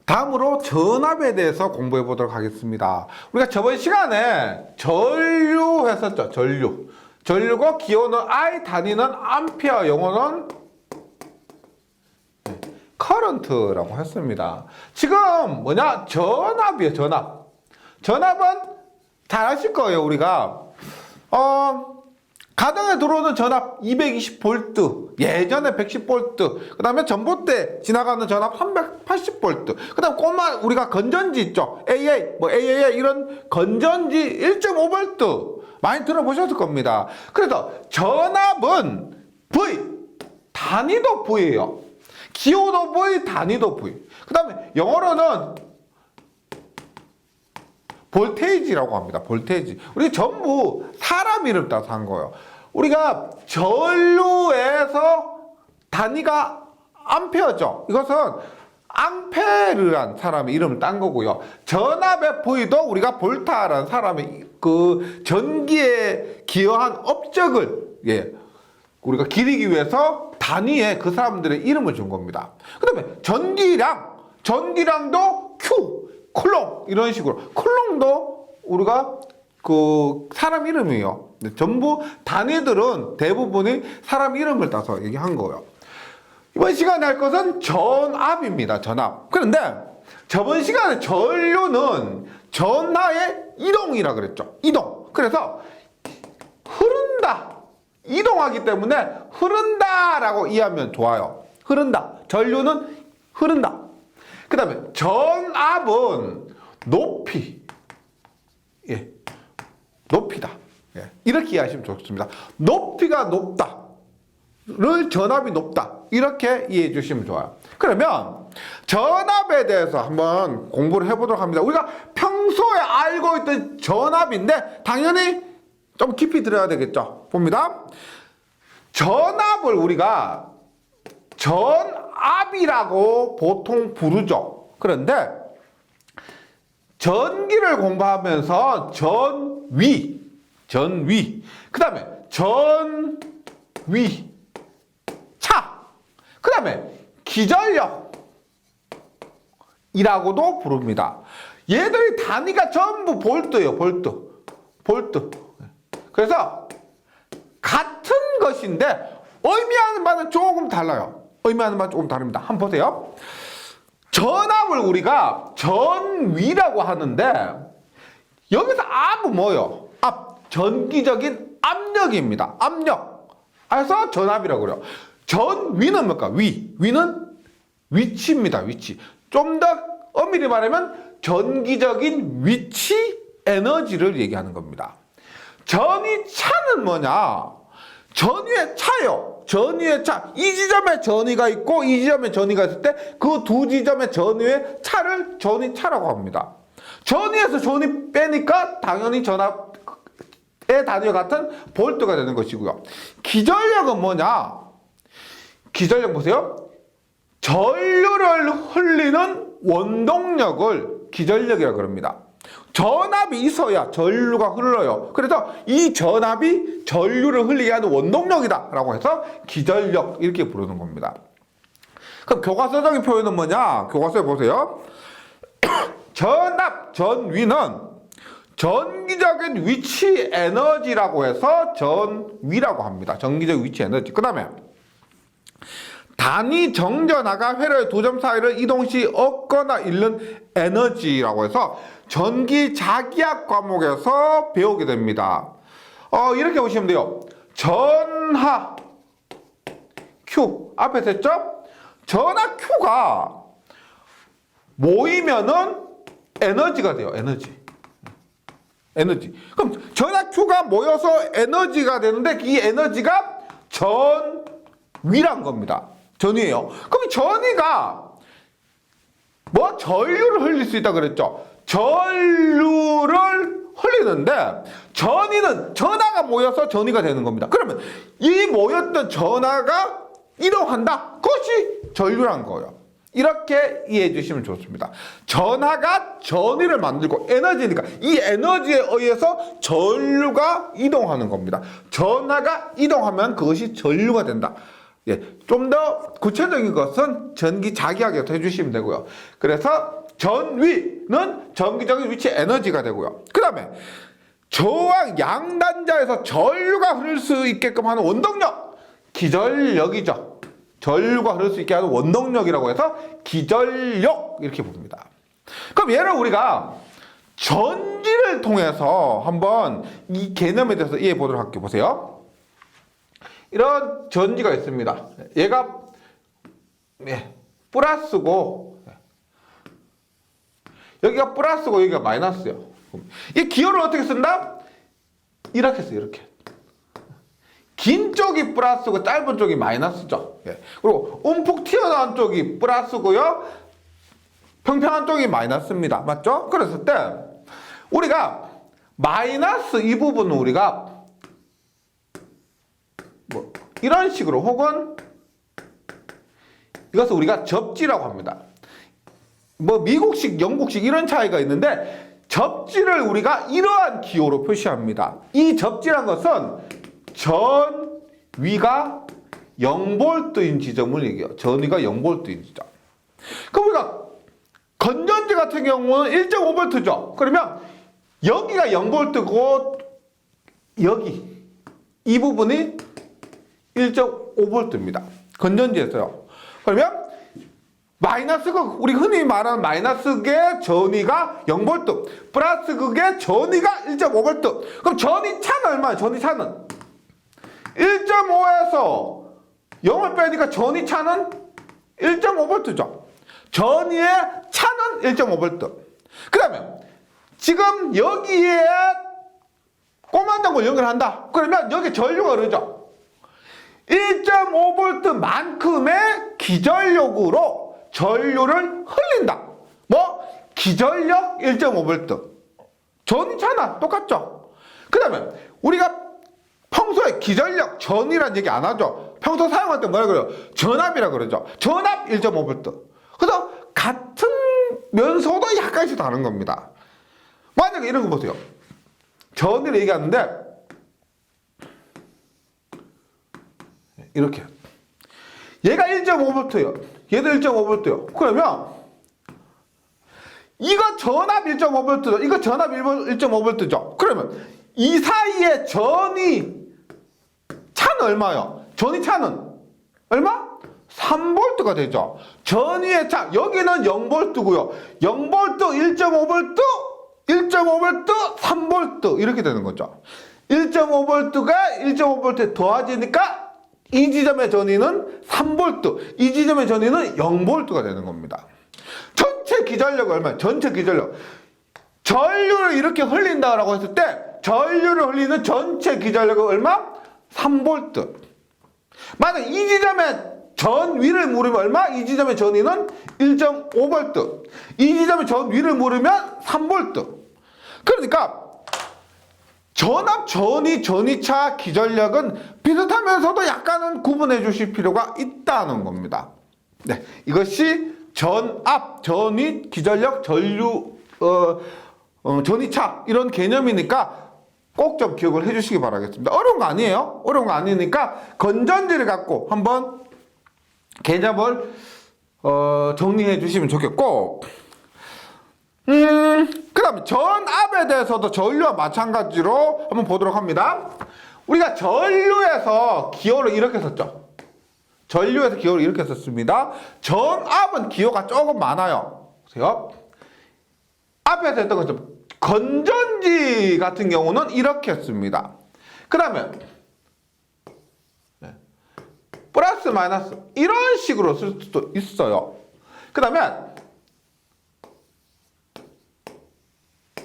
다음으로 전압에 대해서 공부해 보도록 하겠습니다. 우리가 저번 시간에 전류 했었죠. 전류. 전류고 기호는 I, 단위는 암페어, 용어는 커런트라고 했습니다. 지금 뭐냐? 전압이에요. 전압. 전압은 잘 아실 거예요. 우리가 가정에 들어오는 전압 220V, 예전에 110V, 그 다음에 전봇대 지나가는 전압 380V, 그 다음 꼬마 우리가 건전지 있죠. AA, AAA 이런 건전지 1.5V 많이 들어보셨을 겁니다. 그래서 전압은 V, 단위도 V예요. 기호도 V, 단위도 V. 그 다음에 영어로는 볼테이지라고 합니다. 볼테이지. 우리 전부 사람 이름 따서 한 거예요. 우리가 전류에서 단위가 암페어죠. 이것은 앙페르란 사람의 이름을 딴 거고요. 전압의 V도 우리가 볼타라는 사람의 그 전기에 기여한 업적을 우리가 기리기 위해서 단위에 그 사람들의 이름을 준 겁니다. 그 다음에 전기량도 Q, 쿨롱 이런 식으로. 쿨롱도 우리가 그 사람 이름이에요. 전부 단위들은 대부분이 사람 이름을 따서 얘기한 거예요. 이번 시간에 할 것은 전압입니다. 전압. 그런데 저번 시간에 전류는 전하의 이동이라 그랬죠. 이동. 그래서 흐른다. 이동하기 때문에 흐른다라고 이해하면 좋아요. 흐른다. 전류는 흐른다. 그 다음에 전압은 높이. 높이다. 이렇게 이해하시면 좋습니다. 높이가 높다를 전압이 높다. 이렇게 이해해 주시면 좋아요. 그러면 전압에 대해서 한번 공부를 해보도록 합니다. 우리가 평소에 알고 있던 전압인데 당연히 좀 깊이 들어야 되겠죠. 봅니다. 전압을 우리가 전압이라고 보통 부르죠. 그런데 전기를 공부하면서 전위, 그 다음에 전위, 차, 그 다음에 기전력이라고도 부릅니다. 얘들이 단위가 전부 볼트예요. 볼트. 그래서 같은 것인데 의미하는 바는 조금 달라요. 의미하는 바는 조금 다릅니다. 한번 보세요. 전압을 우리가 전위라고 하는데 여기서 압은 뭐예요? 전기적인 압력입니다. 압력. 그래서 전압이라고 그래요. 전위는 뭘까? 위는 위치입니다. 위치. 좀 더 엄밀히 말하면 전기적인 위치 에너지를 얘기하는 겁니다. 전위차는 뭐냐? 전위의 차요. 전위의 차. 이 지점에 전위가 있고 이 지점에 전위가 있을 때 그 두 지점의 전위의 차를 전위차라고 합니다. 전위에서 전위 빼니까 당연히 전압의 단위와 같은 볼트가 되는 것이고요. 기전력은 뭐냐? 기전력 보세요. 전류를 흘리는 원동력을 기전력이라고 합니다. 전압이 있어야 전류가 흘러요. 그래서 이 전압이 전류를 흘리게 하는 원동력이다 라고 해서 기전력 이렇게 부르는 겁니다. 그럼 교과서적인 표현은 뭐냐? 교과서에 보세요. 전압, 전위는 전기적인 위치 에너지라고 해서 전위라고 합니다. 전기적 위치 에너지. 그 다음에 단위 정전하가 회로의 두 점 사이를 이동 시 얻거나 잃는 에너지라고 해서 전기 자기학 과목에서 배우게 됩니다. 이렇게 보시면 돼요. 전하 Q 앞에서 했죠? 전하 Q가 모이면은 에너지가 돼요. 에너지. 그럼 전하 Q가 모여서 에너지가 되는데 이 에너지가 전위란 겁니다. 전위예요. 그럼 전위가 전류를 흘릴 수 있다 그랬죠. 전류를 흘리는데 전위는 전하가 모여서 전위가 되는 겁니다. 그러면 이 모였던 전하가 이동한다. 그것이 전류란 거예요. 이렇게 이해해 주시면 좋습니다. 전하가 전위를 만들고 에너지니까 이 에너지에 의해서 전류가 이동하는 겁니다. 전하가 이동하면 그것이 전류가 된다 예, 좀 더 구체적인 것은 전기 자기하게서 해주시면 되고요. 그래서 전위는 전기적인 위치 에너지가 되고요. 그 다음에 저항 양단자에서 전류가 흐를 수 있게끔 하는 원동력, 기전력이죠. 전류가 흐를 수 있게 하는 원동력이라고 해서 기전력 이렇게 봅니다. 그럼 얘를 우리가 전지를 통해서 한번 이 개념에 대해서 이해해 보도록 할게요. 보세요. 이런 전지가 있습니다. 얘가 플러스고 여기가 플러스고 여기가 마이너스요. 이 기호를 어떻게 쓴다? 이렇게 써요. 이렇게. 긴 쪽이 플러스고 짧은 쪽이 마이너스죠. 그리고 움푹 튀어나온 쪽이 플러스고요. 평평한 쪽이 마이너스입니다. 맞죠? 그랬을 때 우리가 마이너스 이 부분은 우리가 뭐 이런 식으로 혹은 이것을 우리가 접지라고 합니다. 뭐 미국식, 영국식 이런 차이가 있는데 접지를 우리가 이러한 기호로 표시합니다. 이 접지란 것은 전위가 0V인 지점을 얘기해요. 전위가 0V인 지점. 그럼 우리가 건전지 같은 경우는 1.5V죠. 그러면 여기가 0V고 여기 이 부분이 1.5V입니다. 건전지에서요. 그러면 마이너스극, 우리 흔히 말하는 마이너스극의 전위가 0V, 플러스극의 전위가 1.5V. 그럼 전위 차는 얼마예요? 전위 차는 1.5에서 0을 빼니까 전위 차는 1.5V죠. 전위의 차는 1.5V. 그 다음에 지금 여기에 꼬만장을 연결한다. 그러면 여기 전류가 흐르죠. 1.5V만큼의 기전력으로 전류를 흘린다. 뭐? 기전력 1.5V. 전위차나 똑같죠. 그 다음에 우리가 평소에 기전력, 전위란 얘기 안 하죠. 평소 사용할 때 뭐라 그래요? 전압이라 그러죠. 전압 1.5V. 그래서 같은 면소도 약간씩 다른 겁니다. 만약에 이런 거 보세요. 전위를 얘기하는데 이렇게 얘가 1.5V예요. 얘도 1.5V예요. 그러면 이거 전압 1.5V죠. 이거 전압 1.5V죠. 그러면 이 사이에 전위 차는 얼마요? 전위 차는 얼마? 3V가 되죠. 전위의 차, 여기는 0V고요. 0V, 1.5V, 1.5V, 3V 이렇게 되는 거죠. 1.5V가 1.5V에 더해지니까 이 지점의 전위는 3V, 이 지점의 전위는 0V가 되는 겁니다. 전체 기전력은 얼마예요? 전체 기전력. 전류를 이렇게 흘린다라고 했을 때 전류를 흘리는 전체 기전력은 얼마? 3V. 만약 이 지점의 전위를 물으면 얼마? 이 지점의 전위는 1.5V. 이 지점의 전위를 물으면 3V. 그러니까 전압, 전위, 전위차, 기전력은 비슷하면서도 약간은 구분해 주실 필요가 있다는 겁니다. 네, 이것이 전압, 전위, 기전력, 전류, 전위차 이런 개념이니까 꼭 좀 기억을 해주시기 바라겠습니다. 어려운 거 아니에요. 어려운 거 아니니까 건전지를 갖고 한번 개념을 정리해 주시면 좋겠고, 그 다음에 전압에 대해서도 전류와 마찬가지로 한번 보도록 합니다. 우리가 전류에서 기호를 이렇게 썼죠. 전류에서 기호를 이렇게 썼습니다. 전압은 기호가 조금 많아요. 보세요. 앞에서 했던 것처럼 건전지 같은 경우는 이렇게 했습니다. 그 다음에 플러스 마이너스 이런 식으로 쓸 수도 있어요. 그 다음에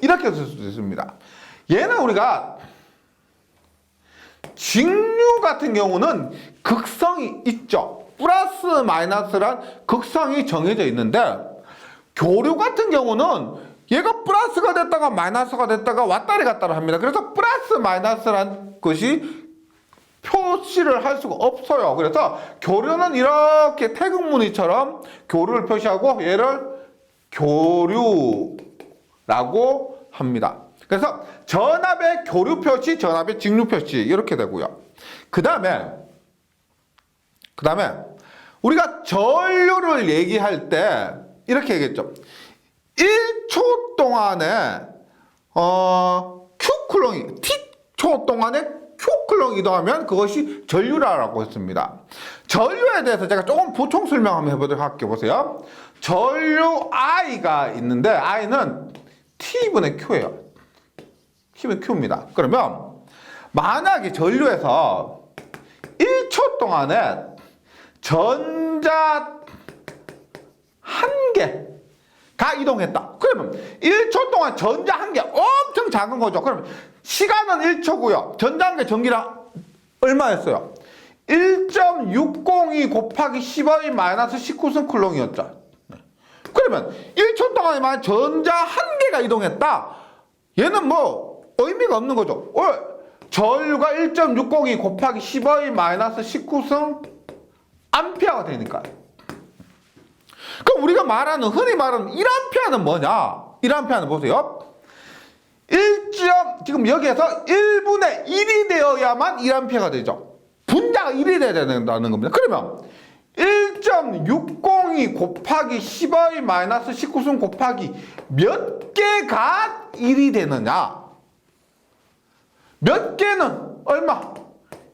이렇게 쓸 수도 있습니다. 얘는 우리가 직류 같은 경우는 극성이 있죠. 플러스 마이너스란 극성이 정해져 있는데 교류 같은 경우는 얘가 플러스가 됐다가 마이너스가 됐다가 왔다리 갔다리 합니다. 그래서 플러스 마이너스란 것이 표시를 할 수가 없어요. 그래서 교류는 이렇게 태극무늬처럼 교류를 표시하고 얘를 교류라고 합니다. 그래서 전압의 교류 표시, 전압의 직류 표시 이렇게 되고요. 그 다음에 그 다음에 우리가 전류를 얘기할 때 이렇게 얘기했죠. 1초 동안에 Q쿨롱이 T초 동안에 Q쿨롱 이동하면 그것이 전류라고 했습니다. 전류에 대해서 제가 조금 보충 설명 한번 해보도록 할게요. 보세요. 전류 I가 있는데 I는 T분의 Q예요. T분의 Q입니다. 그러면 만약에 전류에서 1초 동안에 전자 한 개가 이동했다. 그러면 1초 동안 전자 한 개 엄청 작은 거죠. 그러면 시간은 1초고요. 전자 한 개 전기량 얼마였어요? 1.602 곱하기 10의 마이너스 19승 쿨롱이었죠. 그러면 1초 동안에 만약 전자 한 개가 이동했다. 얘는 뭐 의미가 없는 거죠. 전류가 1.602 곱하기 10의 마이너스 19승 암페어가 되니까. 그럼 우리가 흔히 말하는 1암페어는 뭐냐? 1암페어는 보세요. 지금 여기에서 1분의 1이 되어야만 1암페어가 되죠. 분자가 1이 돼야 된다는 겁니다. 그러면 1.602 곱하기 10의 마이너스 19승 곱하기 몇 개가 1이 되느냐? 몇 개는 얼마?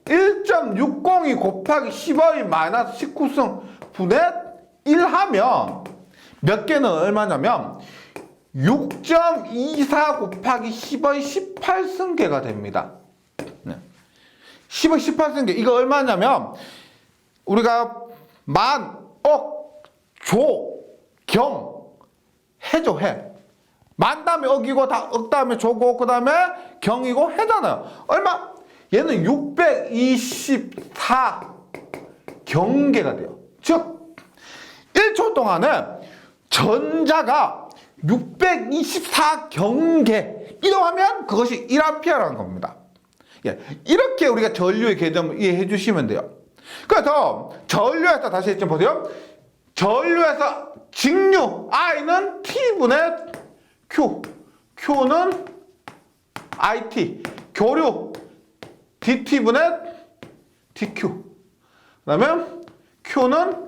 1.602 곱하기 10의 마이너스 19승 분의 1 하면 몇 개는 얼마냐면 6.24 곱하기 10의 18승계가 됩니다. 10의 18승계. 이거 얼마냐면 우리가 만, 억, 조, 경, 해죠, 해. 만 다음에 억이고 억 다음에 조고 그 다음에 경이고 해잖아요. 얼마? 얘는 624 경계가 돼요. 즉 1초 동안에 전자가 624 경계 이동하면 그것이 1암페어라는 겁니다. 이렇게 우리가 전류의 개념을 이해해 주시면 돼요. 그래서 전류에서 다시 좀 보세요. 전류에서 직류 I는 T분의 Q, Q는 IT, 교류 DT분의 DQ, 그 다음에 Q는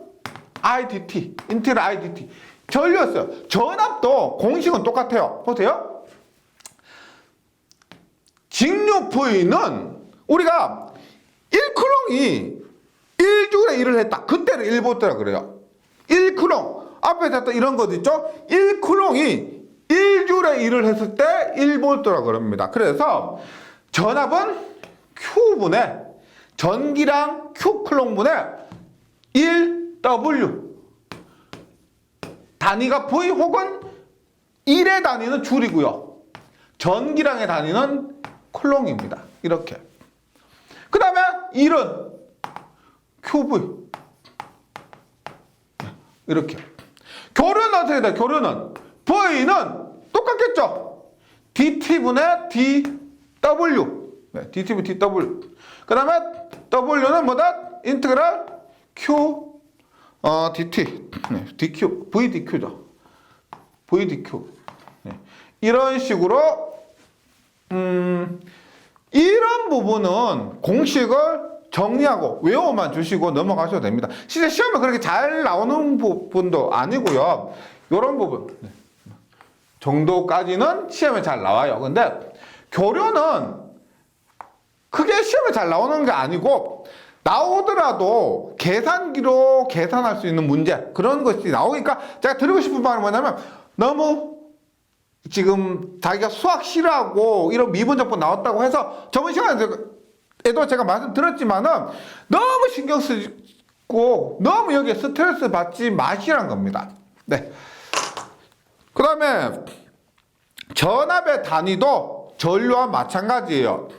IDT, 인테그랄 IDT. 전류였어요. 전압도 공식은 똑같아요. 보세요. 직류 V는 우리가 1쿨롱이 1줄에 1을 했다. 그때는 1볼트라 그래요. 1쿨롱. 앞에 했던 이런 것 있죠? 1쿨롱이 1줄에 1을 했을 때 1볼트라 그럽니다. 그래서 전압은 Q분의 전기량 Q쿨롱분의 1W. 단위가 V 혹은 1의 단위는 줄이고요. 전기량의 단위는 쿨롱입니다. 이렇게. 그 다음에 1은 QV. 이렇게. 교류는 어떻게 돼? 교류는 V는 똑같겠죠? DT분의 DW. DT분의 DW. 그 다음에 W는 뭐다? 인테그랄 Q DT. DQ. VDQ죠. VDQ. 이런 식으로 이런 부분은 공식을 정리하고 외워만 주시고 넘어가셔도 됩니다. 실제 시험에 그렇게 잘 나오는 부분도 아니고요. 이런 부분 정도까지는 시험에 잘 나와요. 근데 교류는 크게 시험에 잘 나오는 게 아니고 나오더라도 계산기로 계산할 수 있는 문제 그런 것이 나오니까 제가 드리고 싶은 말은 뭐냐면 너무 지금 자기가 수학 싫어하고 이런 미분적분 나왔다고 해서 저번 시간에도 제가 말씀드렸지만은 너무 신경 쓰고 너무 여기에 스트레스 받지 마시라는 겁니다. 네. 그 다음에 전압의 단위도 전류와 마찬가지예요.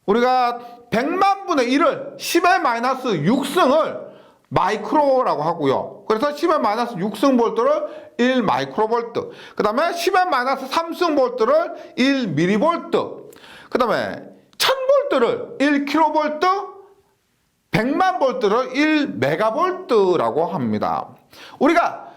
우리가 100만 분의 1을 10의 마이너스 6승을 마이크로라고 하고요. 그래서 10의 마이너스 6승 볼트를 1 마이크로볼트. 그 다음에 10의 마이너스 3승 볼트를 1 미리볼트. 그 다음에 1000볼트를 1 킬로볼트, 100만 볼트를 1 메가볼트라고 합니다. 우리가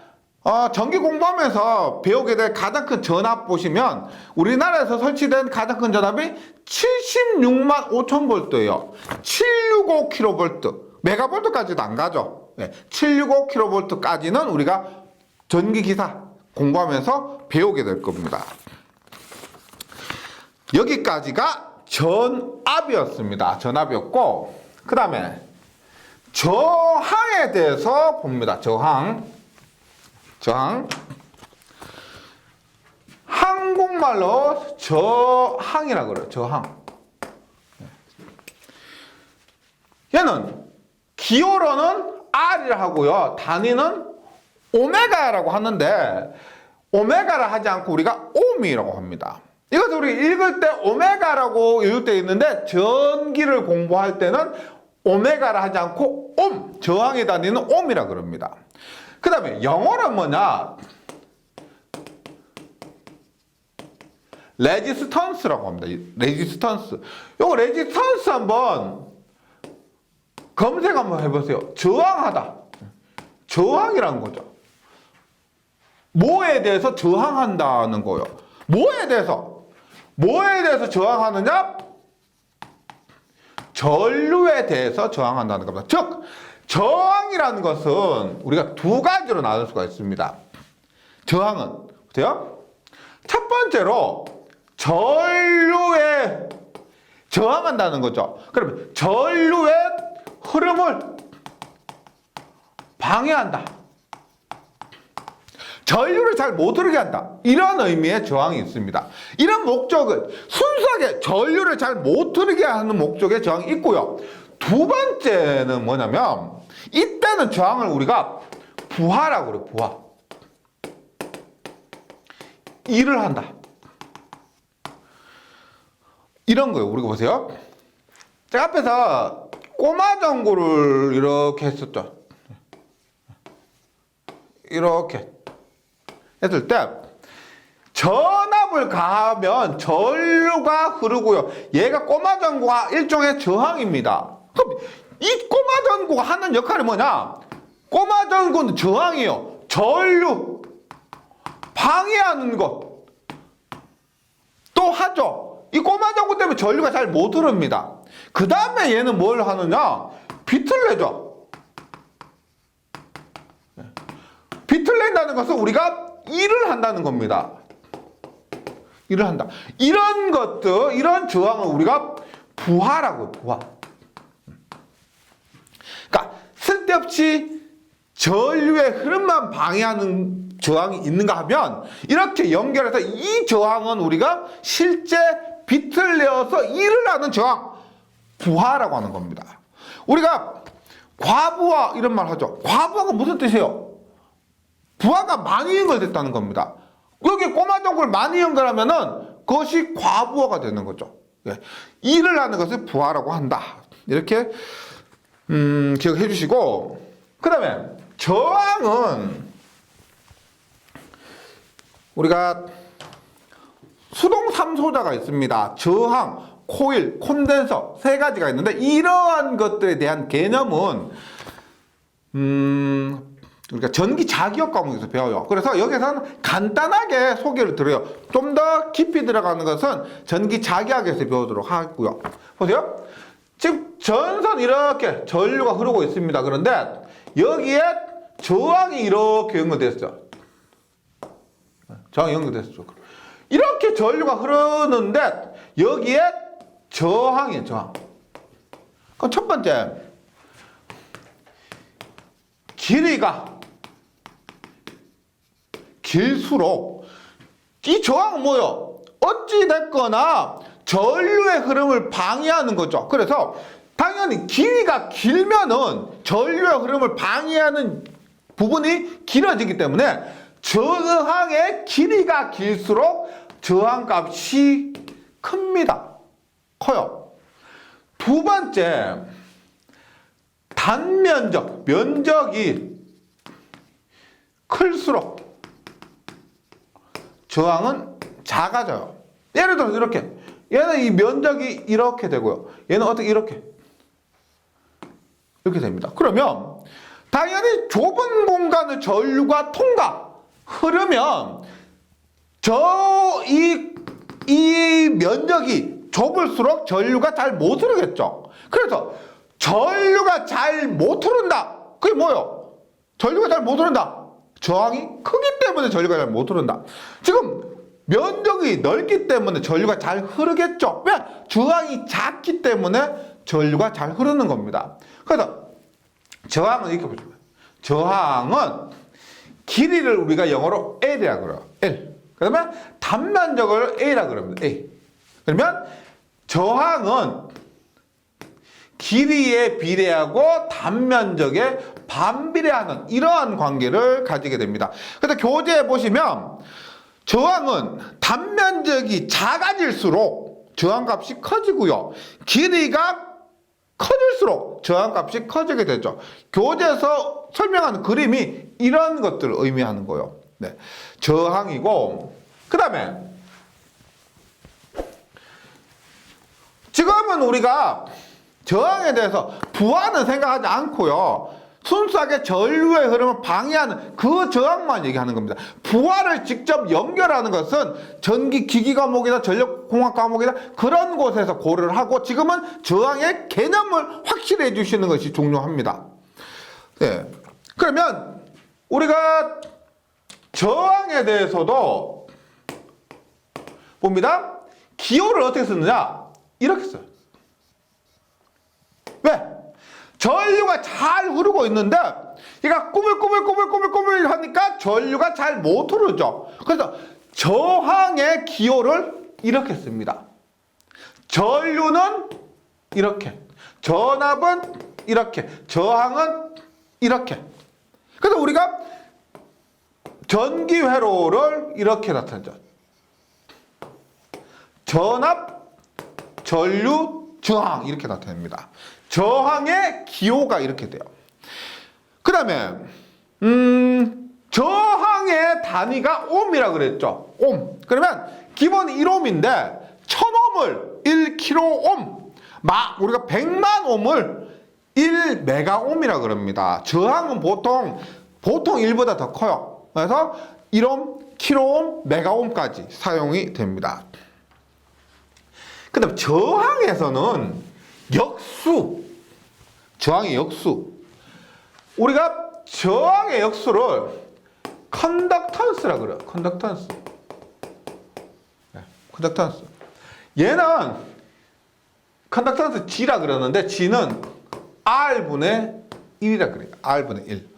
전기 공부하면서 배우게 될 가장 큰 전압 보시면 우리나라에서 설치된 가장 큰 전압이 76만 5천 볼트예요. 765 킬로볼트. 메가볼트까지도 안 가죠. 765kV까지는 우리가 전기기사 공부하면서 배우게 될 겁니다. 여기까지가 전압이었습니다. 전압이었고, 그 다음에 저항에 대해서 봅니다. 저항. 한국말로 저항이라고 그래요. 저항. 얘는 기호로는 R이라 하고요. 단위는 오메가라고 하는데, 오메가를 하지 않고 우리가 옴이라고 합니다. 이것을 우리 읽을 때 오메가라고 읽을 때 있는데, 전기를 공부할 때는 오메가를 하지 않고 옴, 저항의 단위는 옴이라 그럽니다. 그 다음에 영어는 뭐냐? 레지스턴스라고 합니다. 레지스턴스. 요거 레지스턴스 한번 검색 한번 해보세요. 저항하다. 저항이라는 거죠. 뭐에 대해서 저항한다는 거예요. 뭐에 대해서 저항하느냐? 전류에 대해서 저항한다는 겁니다. 즉, 저항이라는 것은 우리가 두 가지로 나눌 수가 있습니다. 저항은, 보세요. 첫 번째로, 전류에 저항한다는 거죠. 그러면 전류의 흐름을 방해한다. 전류를 잘 못 흐르게 한다. 이런 의미의 저항이 있습니다. 이런 목적은 순수하게 전류를 잘 못 흐르게 하는 목적의 저항이 있고요. 두 번째는 뭐냐면, 이때는 저항을 우리가 부하라고 그래요. 부하. 일을 한다. 이런 거예요. 우리가 보세요. 제가 앞에서 꼬마 전구를 이렇게 했었죠. 이렇게 했을 때 전압을 가하면 전류가 흐르고요. 얘가 꼬마 전구가 일종의 저항입니다. 그럼 이 꼬마 전구가 하는 역할이 뭐냐? 꼬마 전구는 저항이에요. 전류 방해하는 것 또 하죠. 이 꼬마 전구 때문에 전류가 잘 못 흐릅니다. 그 다음에 얘는 뭘 하느냐? 빛을 내죠. 빛을 낸다는 것은 우리가 일을 한다는 겁니다. 일을 한다. 이런 것들, 이런 저항을 우리가 부하라고, 부하. 그러니까 쓸데없이 전류의 흐름만 방해하는 저항이 있는가 하면, 이렇게 연결해서 이 저항은 우리가 실제 빛을 내어서 일을 하는 저항, 부하라고 하는 겁니다. 우리가 과부하 이런 말 하죠. 과부하가 무슨 뜻이에요? 부하가 많이 연결됐다는 겁니다. 여기 꼬마 전구를 많이 연결하면은 그것이 과부하가 되는 거죠. 일을 하는 것을 부하라고 한다. 이렇게 기억해 주시고, 그 다음에 저항은 우리가 수동 3소자가 있습니다. 저항, 코일, 콘덴서 세 가지가 있는데, 이러한 것들에 대한 개념은 우리가 전기 자기력 과목에서 배워요. 그래서 여기서는 간단하게 소개를 드려요. 좀 더 깊이 들어가는 것은 전기 자기학에서 배우도록 하고요. 보세요. 지금 전선 이렇게 전류가 흐르고 있습니다. 그런데 여기에 저항이 이렇게 연결됐어요. 저항이 연결됐어요. 이렇게 전류가 흐르는데 여기에 저항이에요. 저항. 그럼 첫 번째, 길이가 길수록 이 저항은 뭐요? 어찌됐거나 전류의 흐름을 방해하는 거죠. 그래서 당연히 길이가 길면은 전류의 흐름을 방해하는 부분이 길어지기 때문에 저항의 길이가 길수록 저항값이 큽니다. 커요. 두 번째, 단면적, 면적이 클수록 저항은 작아져요. 예를 들어서 이렇게, 얘는 이 면적이 이렇게 되고요. 얘는 어떻게 이렇게 됩니다. 그러면 당연히 좁은 공간을 전류가 흐르면 이 면적이 좁을수록 전류가 잘 못 흐르겠죠. 그래서 전류가 잘 못 흐른다. 그게 뭐예요? 전류가 잘 못 흐른다. 저항이 크기 때문에 전류가 잘 못 흐른다. 지금 면적이 넓기 때문에 전류가 잘 흐르겠죠. 왜? 저항이 작기 때문에 전류가 잘 흐르는 겁니다. 그래서 저항은 이렇게 보죠. 저항은 길이를 우리가 영어로 L이라고 그래요. L. 그러면 단면적을 A라고 그럽니다. A. 그러면 저항은 길이에 비례하고 단면적에 반비례하는 이러한 관계를 가지게 됩니다. 그래서 교재에 보시면 저항은 단면적이 작아질수록 저항값이 커지고요. 길이가 커질수록 저항값이 커지게 되죠. 교재에서 설명하는 그림이 이런 것들을 의미하는 거예요. 네. 저항이고, 그 다음에 지금은 우리가 저항에 대해서 부하는 생각하지 않고요. 순수하게 전류의 흐름을 방해하는 그 저항만 얘기하는 겁니다. 부하를 직접 연결하는 것은 전기 기기 과목이나 전력공학 과목이나 그런 곳에서 고려를 하고 지금은 저항의 개념을 확실히 해주시는 것이 중요합니다. 네. 그러면 우리가 저항에 대해서도 봅니다. 기호를 어떻게 쓰느냐? 이렇게 써요. 왜? 전류가 잘 흐르고 있는데 얘가 꾸물꾸물 하니까 전류가 잘 못 흐르죠. 그래서 저항의 기호를 이렇게 씁니다. 전류는 이렇게, 전압은 이렇게, 저항은 이렇게. 그래서 우리가 전기 회로를 이렇게 나타내죠. 전압, 전류, 저항 이렇게 나타냅니다. 저항의 기호가 이렇게 돼요. 그 다음에 저항의 단위가 옴이라고 그랬죠. 옴. 그러면 기본 1옴인데 1000옴을 1kΩ, 우리가 100만 옴을 1메가옴이라고 그럽니다. 저항은 보통 1보다 더 커요. 그래서 1옴, 킬로옴, 메가옴까지 사용이 됩니다. 그 다음 저항에서는 저항의 역수. 우리가 저항의 역수를 컨덕턴스라고 그래요. 컨덕턴스. 네, 컨덕턴스. 얘는 컨덕턴스 G라 그러는데 G는 R분의 1이라 그래요. R분의 1.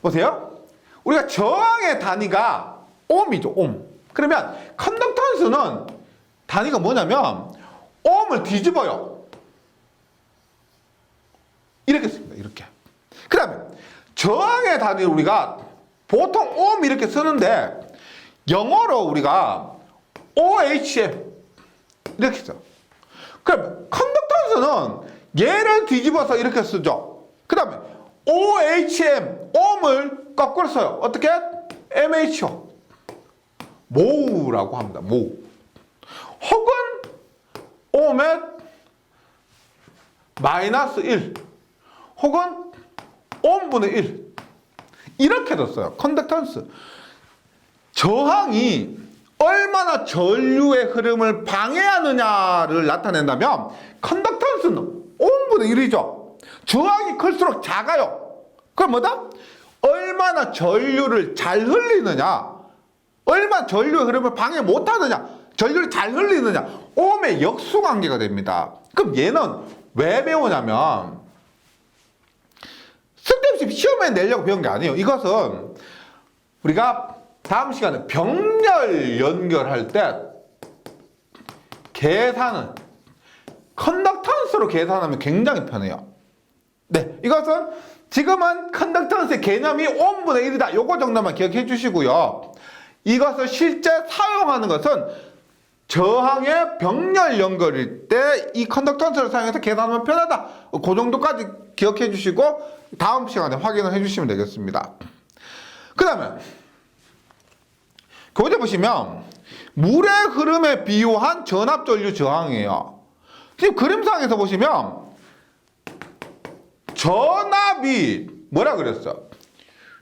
보세요. 우리가 저항의 단위가 옴이죠. 옴. 그러면 컨덕턴스는 단위가 뭐냐면 옴을 뒤집어요. 이렇게 씁니다. 이렇게. 그 다음에 저항의 단위를 우리가 보통 옴 이렇게 쓰는데 영어로 우리가 OHM 이렇게 써. 그럼 컨덕턴스는 얘를 뒤집어서 이렇게 쓰죠. 그 다음에 OHM, 옴을 거꾸로 써요. 어떻게? MHO. 모우라고 합니다. 모우. 혹은 옴의 마이너스 1. 혹은 옴분의 1 이렇게도 써요. 컨덕턴스. 저항이 얼마나 전류의 흐름을 방해하느냐를 나타낸다면 컨덕턴스는 옴분의 1이죠. 저항이 클수록 작아요. 그럼 뭐다? 얼마나 전류를 잘 흘리느냐, 얼마나 전류의 흐름을 방해 못하느냐, 전류를 잘 흘리느냐, 옴의 역수관계가 됩니다. 그럼 얘는 왜 배우냐면 쓸데없이 시험에 내려고 배운 게 아니에요. 이것은 우리가 다음 시간에 병렬 연결할 때 계산은 컨덕턴스로 계산하면 굉장히 편해요. 네, 이것은 지금은 컨덕턴스의 개념이 옴분의 1이다. 요거 정도만 기억해 주시고요. 이것을 실제 사용하는 것은 저항의 병렬 연결일 때 이 컨덕턴스를 사용해서 계산하면 편하다. 그 정도까지 기억해 주시고 다음 시간에 확인을 해 주시면 되겠습니다. 그 다음에 교재 보시면 물의 흐름에 비유한 전압전류 저항이에요. 지금 그림상에서 보시면 전압이 뭐라 그랬어요?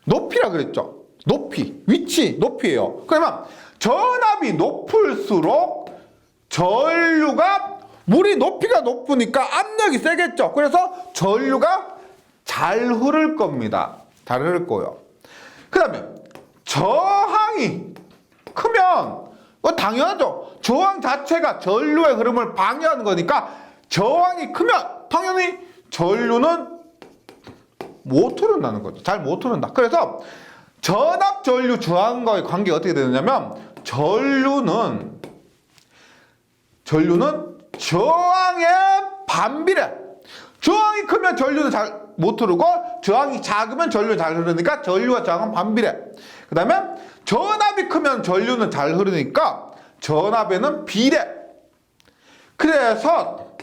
높이라 그랬죠. 높이, 위치, 높이예요. 그러면 전압이 높을수록 전류가 물이 높이가 높으니까 압력이 세겠죠. 그래서 전류가 잘 흐를 겁니다. 잘 흐를 거예요. 그 다음에 저항이 크면 당연하죠. 저항 자체가 전류의 흐름을 방해하는 거니까 저항이 크면 당연히 전류는 못 흐른다는 거죠. 잘 못 흐른다. 그래서 전압 전류 저항과의 관계가 어떻게 되느냐면 전류는 저항에 반비례. 저항이 크면 전류는 잘 못 흐르고 저항이 작으면 전류는 잘 흐르니까 전류와 저항은 반비례. 그 다음에 전압이 크면 전류는 잘 흐르니까 전압에는 비례. 그래서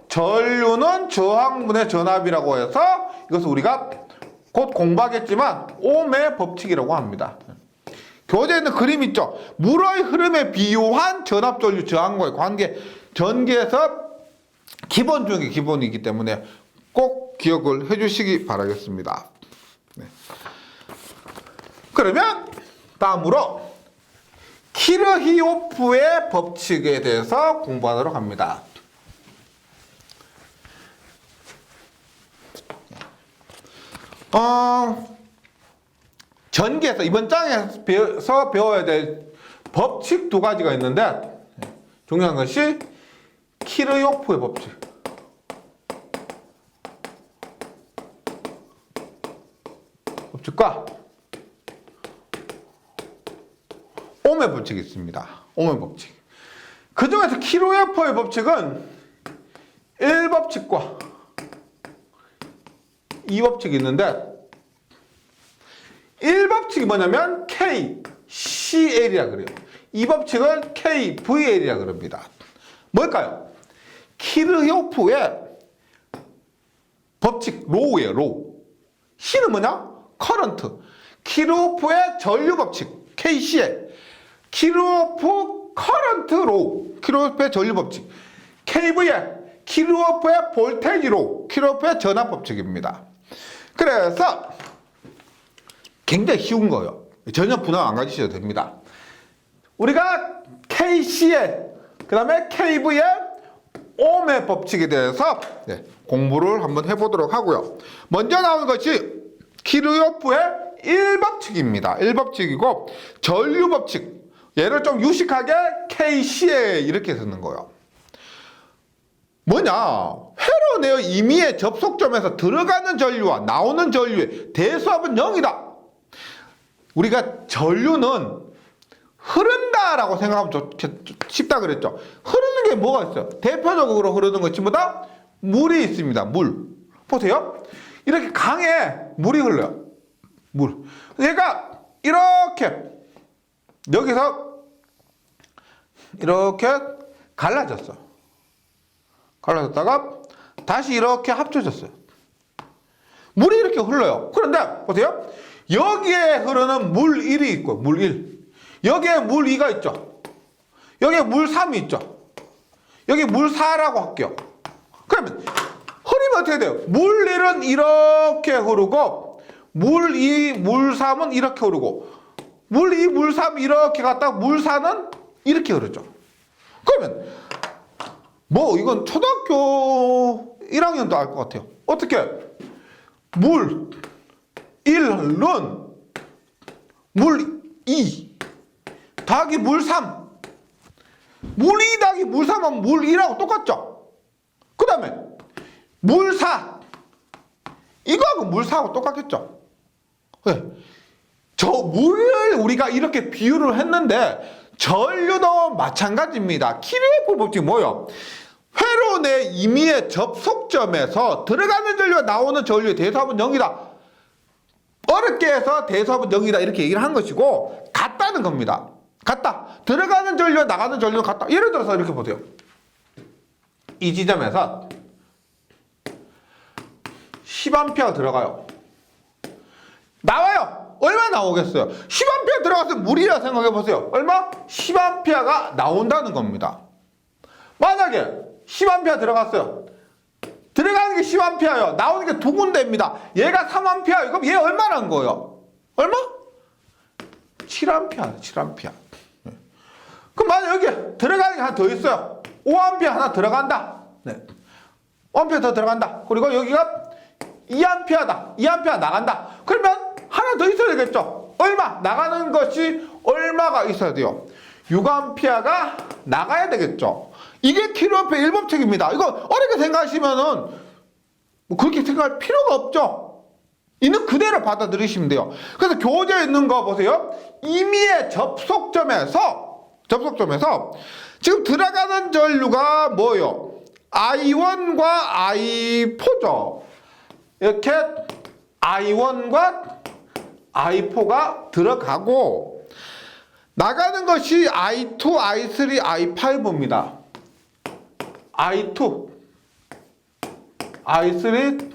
전류는 저항분의 전압이라고 해서 이것을 우리가 곧 공부하겠지만 옴의 법칙이라고 합니다. 교재에 있는 그림 있죠. 물의 흐름에 비유한 전압 전류 저항과의 관계, 전기에서 기본 중에 기본이기 때문에 꼭 기억을 해주시기 바라겠습니다. 네. 그러면 다음으로 키르히오프의 법칙에 대해서 공부하도록 합니다. 전기에서 이번 장에서 배워야 될 법칙 두 가지가 있는데 중요한 것이 키르히오프의 법칙. 법칙과 옴의 법칙이 있습니다. 옴의 법칙. 그 중에서 키르히오프의 법칙은 1법칙과 2법칙이 있는데 1법칙이 뭐냐면 KCL이라 그래요. 2법칙은 KVL이라 그럽니다. 뭘까요? 키르히오프의 법칙, 로우예요, 로우. C는 뭐냐? 커런트. 키르히오프의 전류 법칙, KCL. 키르히오프 커런트 로우. 키르히오프의 전류 법칙. KVL. 키르히오프의 볼테이지 로우. 키르히오프의 전압 법칙입니다. 그래서 굉장히 쉬운 거예요. 전혀 부담 안 가지셔도 됩니다. 우리가 KCL, 그 다음에 KVL, 옴의 법칙에 대해서 공부를 한번 해보도록 하고요. 먼저 나오는 것이 키르히오프의 1법칙입니다. 1법칙이고 전류 법칙. 얘를 좀 유식하게 KCL 이렇게 쓰는 거예요. 뭐냐? 회로 내어 임의의 접속점에서 들어가는 전류와 나오는 전류의 대수합은 0이다. 우리가 전류는 흐른다라고 생각하면 쉽다 그랬죠. 흐르는 게 뭐가 있어요? 대표적으로 흐르는 것 전부 다 물이 있습니다. 물. 보세요. 이렇게 강에 물이 흘러요. 물. 그러니까 이렇게 여기서 이렇게 갈라졌어. 갈라졌다가 다시 이렇게 합쳐졌어요. 물이 이렇게 흘러요. 그런데 보세요. 여기에 흐르는 물 1이 있고 물 1. 여기에 물 2가 있죠. 여기에 물 3이 있죠. 여기 물 4라고 할게요. 그러면 흐르면 어떻게 돼요? 물 1은 이렇게 흐르고 물 2, 물 3은 이렇게 흐르고 물 2, 물 3 이렇게 갔다가 물 4는 이렇게 흐르죠. 그러면 뭐 이건 초등학교 1학년도 알 것 같아요. 어떻게? 물 1은 물 2 더하기 물 3. 물 2 더하기 물 3하면 물 1하고 똑같죠? 그 다음에 물 4. 이거하고 물 4하고 똑같겠죠? 네. 저 물을 우리가 이렇게 비유를 했는데 전류도 마찬가지입니다. 키르히오프 법칙이 뭐예요? 회로 내 임의의 접속점에서 들어가는 전류와 나오는 전류의 대수합은 0이다. 어렵게 해서 대수합은 0이다 이렇게 얘기를 한 것이고 같다는 겁니다. 같다. 들어가는 전류와 나가는 전류는 같다. 예를 들어서 이렇게 보세요. 이 지점에서 10A 들어가요. 나와요. 얼마 나오겠어요? 10A 들어갔으면 물이라 생각해 보세요. 얼마? 10A가 나온다는 겁니다. 만약에 10A 들어갔어요. 들어가는 게 10A예요. 나오는 게 두 군데입니다. 얘가 3A. 그럼 얘 얼마나 한 거예요? 얼마? 7A. 7A. 그럼 만약 여기 들어가는 게 하나 더 있어요. 5A 하나 들어간다. 네. 5A 더 들어간다. 그리고 여기가 2A다. 2A 나간다. 그러면 하나 더 있어야 되겠죠. 얼마? 나가는 것이 얼마가 있어야 돼요? 6A가 나가야 되겠죠. 이게 킬로와트 1법칙입니다. 이거 어렵게 생각하시면은 뭐 그렇게 생각할 필요가 없죠. 있는 그대로 받아들이시면 돼요. 그래서 교재에 있는 거 보세요. 임의의 접속점에서 지금 들어가는 전류가 뭐예요? I1과 I4죠. 이렇게 I1과 I4가 들어가고 나가는 것이 I2, I3, I5입니다. I2, I3,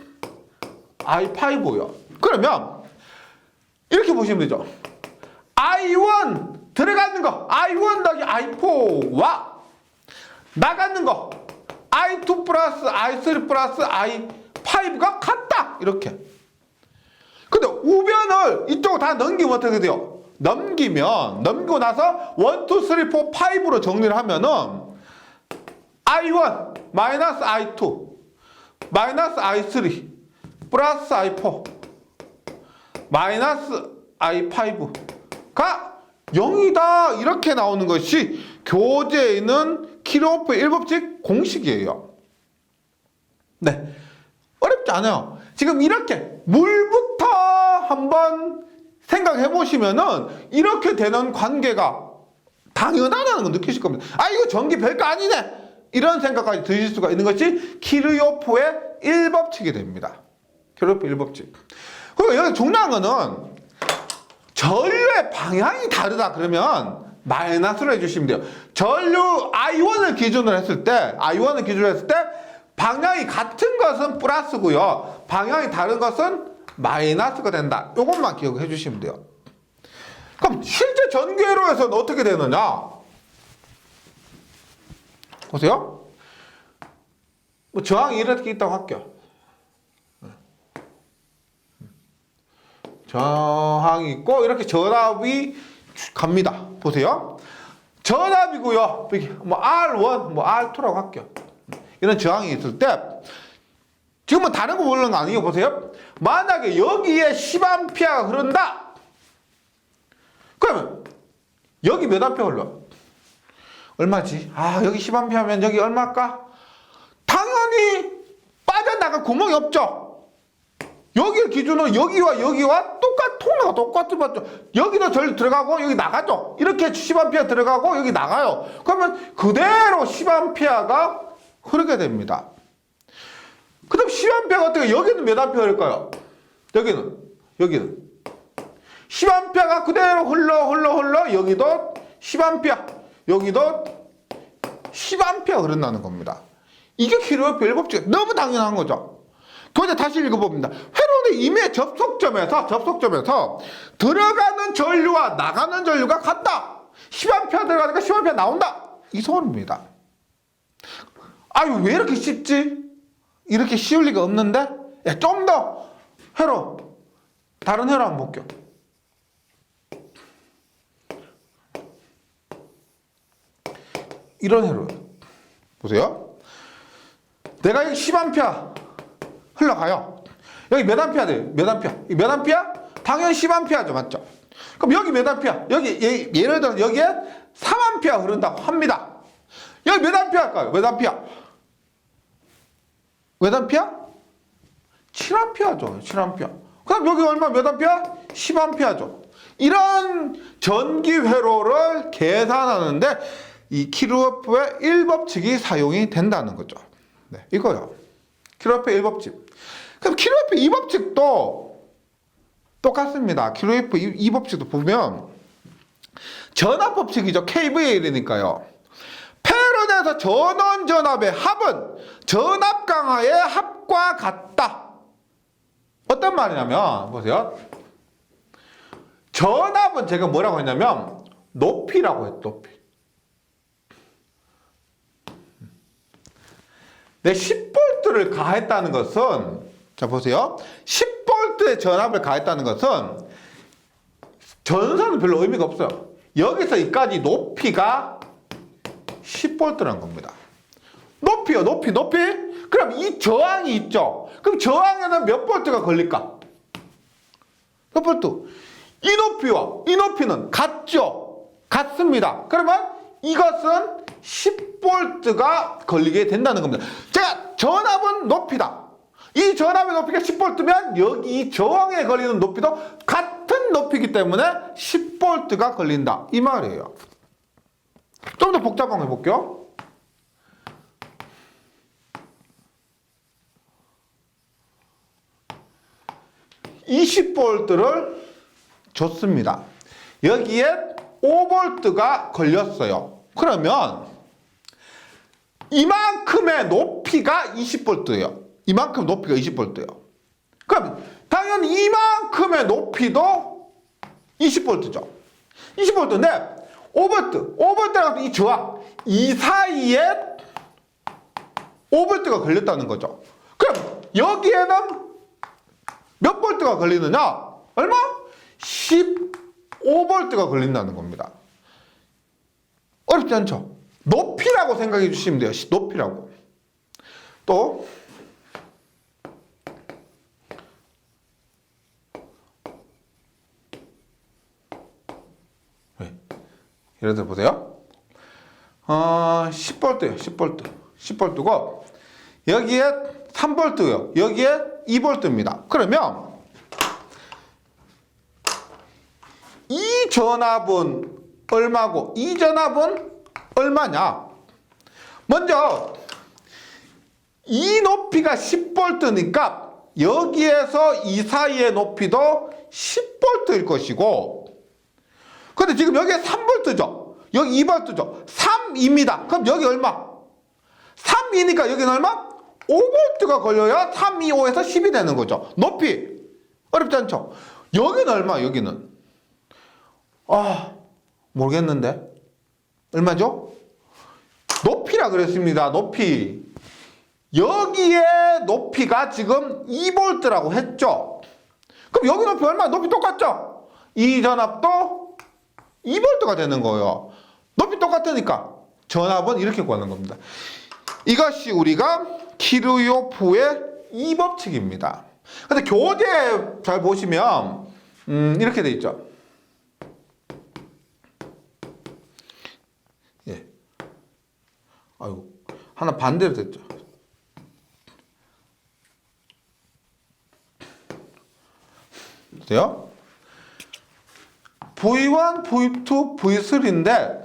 I5요. 그러면 이렇게 보시면 되죠. I1 들어가는 거 I1 더하기 I4와 나가는 거 I2 플러스 I3 플러스 I5가 같다. 이렇게. 근데 우변을 이쪽으로 다 넘기면 어떻게 돼요? 넘기고 나서 1, 2, 3, 4, 5로 정리를 하면은 I1 마이너스 I2 마이너스 I3 플러스 I4 마이너스 I5가 0이다. 이렇게 나오는 것이 교재에 있는 킬로오프 1법칙 공식이에요. 네. 어렵지 않아요. 지금 이렇게 물부터 한번 생각해 보시면은 이렇게 되는 관계가 당연하다는 걸 느끼실 겁니다. 아, 이거 전기 별거 아니네. 이런 생각까지 드실 수가 있는 것이 킬로오프의 1법칙이 됩니다. 킬로오프 1법칙. 그리고 여기 중요한 거는 전류의 방향이 다르다 그러면 마이너스로 해주시면 돼요. 전류 I1을 기준으로 했을 때 방향이 같은 것은 플러스고요. 방향이 다른 것은 마이너스가 된다. 이것만 기억해 주시면 돼요. 그럼 실제 전기회로에서는 어떻게 되느냐? 보세요. 뭐 저항이 이렇게 있다고 할게요. 저항이 있고 이렇게 전압이 갑니다. 보세요. 전압이고요. 뭐 R1, 뭐 R2라고 할게요. 이런 저항이 있을 때 지금은 다른 거 모르는 거 아니에요. 보세요. 만약에 여기에 10A가 흐른다. 그러면 여기 몇 A 흘러? 얼마지? 아, 여기 10A면 여기 얼마일까? 당연히 빠져나갈 구멍이 없죠. 여기 기준으로 여기와 통로가 똑같은 맞죠? 여기도 전류 들어가고 여기 나가죠. 이렇게 10A 들어가고 여기 나가요. 그러면 그대로 10A가 흐르게 됩니다. 그 다음 10A가 어떻게, 여기는 몇 A 흐를까요? 여기는 10A가 그대로 흘러 여기도 10A, 여기도 10A 흐른다는 겁니다. 이게 킬로오프 1법칙. 너무 당연한 거죠. 교재 다시 읽어봅니다. 회로의 임의 접속점에서 들어가는 전류와 나가는 전류가 같다. 10A 들어가니까 10A 나온다. 이 소원입니다. 아유, 왜 이렇게 쉽지? 이렇게 쉬울 리가 없는데? 좀 더 회로, 다른 회로 한번 볼게요. 이런 회로 보세요. 내가 여기 10A 흘러가요. 여기 몇 A 돼요? 몇 A? 당연히 10A죠. 맞죠? 그럼 여기 몇 A? 여기 예를 들어 여기에 3A 흐른다고 합니다. 여기 몇 A 할까요? 몇 A? 몇 A? 7A죠. 7A. 그럼 여기 얼마 몇 A? 10A죠. 이런 전기 회로를 계산하는데 이 킬로오프의 1법칙이 사용이 된다는 거죠. 네, 이거요. 킬로오프의 1법칙. 그럼 킬로오프 2법칙도 똑같습니다. 킬로오프 2법칙도 보면 전압법칙이죠. KVL이니까요. 패런에서 전원 전압의 합은 전압 강화의 합과 같다. 어떤 말이냐면 보세요. 전압은 제가 뭐라고 했냐면 높이라고 했죠. 높이. 내 10V를 가했다는 것은, 자 보세요. 10V의 전압을 가했다는 것은 전선은 별로 의미가 없어요. 여기서 여기까지 높이가 10V라는 겁니다. 높이요, 높이. 그럼 이 저항이 있죠. 그럼 저항에는 몇 볼트가 걸릴까? 몇 볼트? 이 높이와 이 높이는 같죠? 같습니다. 그러면 이것은 10볼트가 걸리게 된다는 겁니다. 제가 전압은 높이다. 이 전압의 높이가 10볼트면 여기 이 저항에 걸리는 높이도 같은 높이기 때문에 10볼트가 걸린다. 이 말이에요. 좀 더 복잡한 거 해볼게요. (20볼트를) 줬습니다. 여기에 5볼트가 걸렸어요. 그러면 이만큼의 높이가 20볼트예요. 이만큼 높이가 20볼트예요. 그럼 당연히 이만큼의 높이도 20볼트죠. 20볼트인데 5볼트랑 이 저항, 이 사이에 5볼트가 걸렸다는 거죠. 그럼 여기에는 몇 볼트가 걸리느냐? 얼마? 15볼트가 걸린다는 겁니다. 어렵지 않죠? 높이라고 생각해 주시면 돼요. 높이라고. 또 예를 들어 보세요. 10볼트예요. 10볼트고 여기에 3볼트요. 여기에 2볼트입니다. 그러면 이 전압은 얼마고 이 전압은 얼마냐? 먼저 이 높이가 10볼트니까 여기에서 이 사이의 높이도 10볼트일 것이고, 근데 지금 여기에 3볼트죠. 여기 2볼트죠. 3입니다. 그럼 여기 얼마? 3이니까 여기는 얼마? 5볼트가 걸려야 3, 2, 5에서 10이 되는 거죠. 높이. 어렵지 않죠? 여기는 얼마? 여기는. 모르겠는데. 얼마죠? 높이라 그랬습니다. 높이. 여기에 높이가 지금 2볼트라고 했죠. 그럼 여기 높이 얼마? 높이 똑같죠? 이 전압도 2볼트가 되는 거예요. 높이 똑같으니까 전압은 이렇게 구하는 겁니다. 이것이 우리가 키르요프의 이 법칙입니다. 근데 교재 잘 보시면 이렇게 돼 있죠. 예. 아이고, 하나 반대로 됐죠. 돼요? V1, V2, V3인데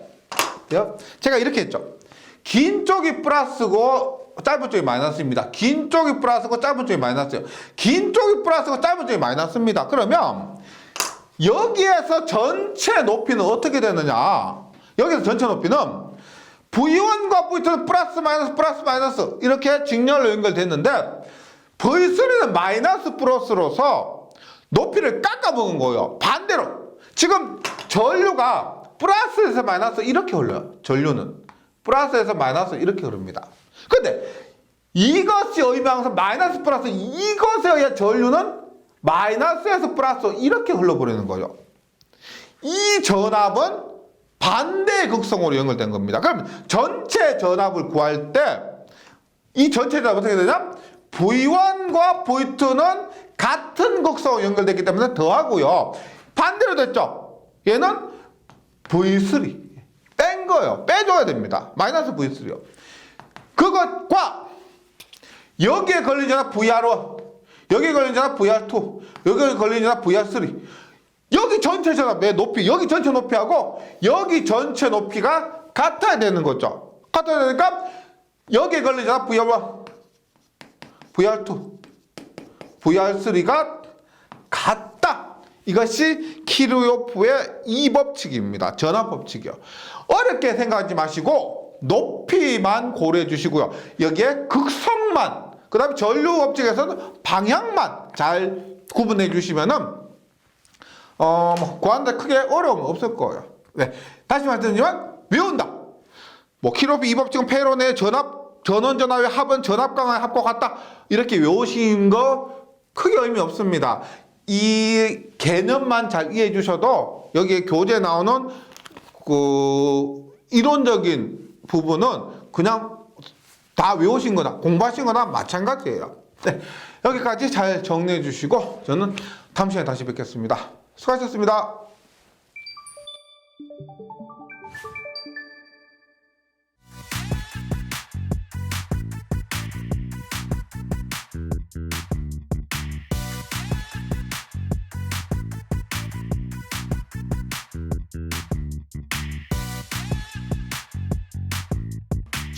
제가 이렇게 했죠. 긴 쪽이 플러스고 짧은 쪽이 마이너스입니다. 긴 쪽이 플러스고 짧은 쪽이 마이너스예요. 긴 쪽이 플러스고 짧은 쪽이 마이너스입니다. 그러면 여기에서 전체 높이는 어떻게 되느냐? 여기서 전체 높이는 V1과 V2는 플러스 마이너스 이렇게 직렬로 연결됐는데 V3는 마이너스 플러스로서 높이를 깎아먹은 거예요. 반대로 지금 전류가 플러스에서 마이너스 이렇게 흘러요. 전류는 플러스에서 마이너스 이렇게 흐릅니다. 근데 이것이 의미하면서 마이너스 플러스 이것에 의해 전류는 마이너스에서 플러스 이렇게 흘러버리는 거예요. 이 전압은 반대의 극성으로 연결된 겁니다. 그럼 전체 전압을 구할 때 이 전체 전압은 어떻게 되냐? V1과 V2는 같은 극성으로 연결됐기 때문에 더하고요. 반대로 됐죠? 얘는 V3 뺀 거예요. 빼줘야 됩니다. 마이너스 V3요. 그것과 여기에 걸린 전압 VR1, 여기에 걸린 전압 VR2, 여기에 걸린 전압 VR3, 여기 전체 전압의 높이, 여기 전체 높이하고 여기 전체 높이가 같아야 되는 거죠. 같아야 되니까 여기에 걸린 전압 VR1, VR2, VR3가 같다. 이것이 키르요프의 이 법칙입니다. 전압 법칙이요. 어렵게 생각하지 마시고 높이만 고려해 주시고요. 여기에 극성만, 그 다음에 전류 법칙에서는 방향만 잘 구분해 주시면은 구하는데 크게 어려움은 없을 거예요. 네. 다시 말씀드리지만 외운다. 키르요프 이 법칙은 페론의 전원 전압의 합은 전압 강화의 합과 같다. 이렇게 외우신 거 크게 의미 없습니다. 이 개념만 잘 이해해 주셔도 여기에 교재에 나오는 그 이론적인 부분은 그냥 다 외우신 거나 공부하신 거나 마찬가지예요. 네, 여기까지 잘 정리해 주시고 저는 다음 시간에 다시 뵙겠습니다. 수고하셨습니다.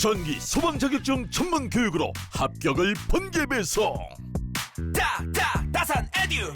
전기 소방 자격증 전문 교육으로 합격을 번개 배송. 다산 에듀